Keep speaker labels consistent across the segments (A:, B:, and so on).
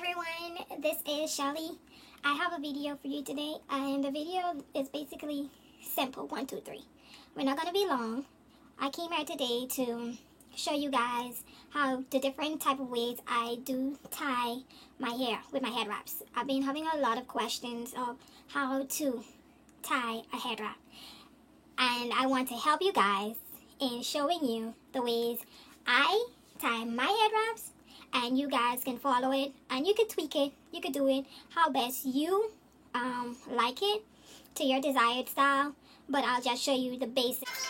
A: everyone, this is Shelly. I have a video for you today, and the video is basically simple. 1, 2, 3. We're not going to be long. I came here today to show you guys how the different type of ways I do tie my hair with my head wraps. I've been having a lot of questions of how to tie a head wrap, and I want to help you guys in showing you the ways I tie my head wraps, and you guys can follow it and you can tweak it. You can do it how best you like it to your desired style, but I'll just show you the basics.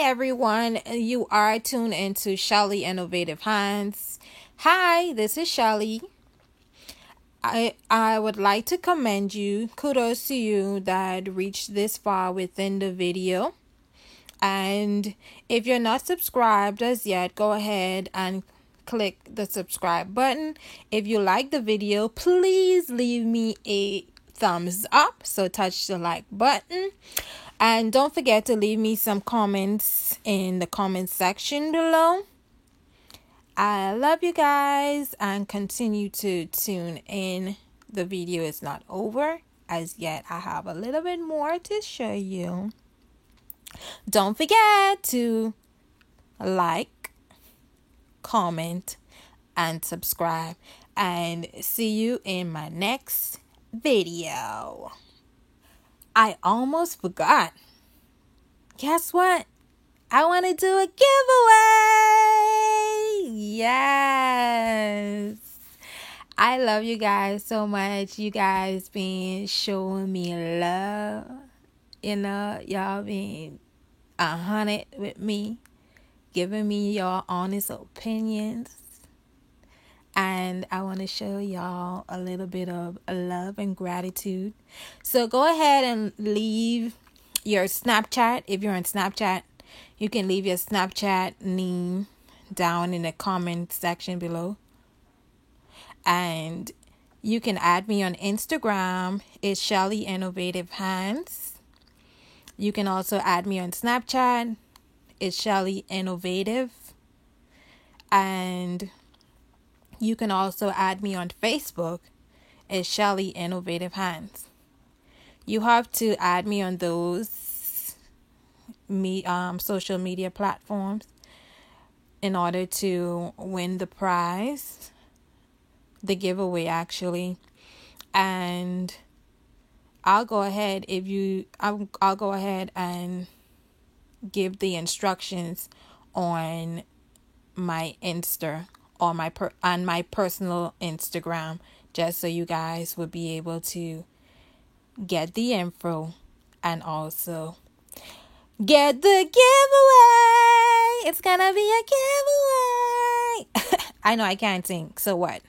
B: everyone. You are tuned into Shelly Innovative Hands. Hi, this is Shelly. I would like to commend you. Kudos to you that reached this far within the video. And if you're not subscribed as yet, go ahead and click the subscribe button. If you like the video, please leave me a thumbs up. So touch the like button. And don't forget to leave me some comments in the comment section below. I love you guys and continue to tune in. The video is not over as yet. I have a little bit more to show you. Don't forget to like, comment, and subscribe. And see you in my next video. I almost forgot. Guess what? I want to do a giveaway. Yes. I love you guys so much. You guys been showing me love. Y'all been 100 with me. Giving me your honest opinions. And I want to show y'all a little bit of love and gratitude. So go ahead and leave your Snapchat. If you're on Snapchat, you can leave your Snapchat name down in the comment section below. And you can add me on Instagram. It's Shelly Innovative Hands. You can also add me on Snapchat. It's Shelly Innovative. And you can also add me on Facebook. It's Shelly Innovative Hands. You have to add me on those social media platforms in order to win the prize, the giveaway actually. And I'll go ahead I'll go ahead and give the instructions on my Insta or on my personal Instagram, just so you guys would be able to get the info and also get the giveaway. It's gonna be a giveaway. I know I can't sing. So what?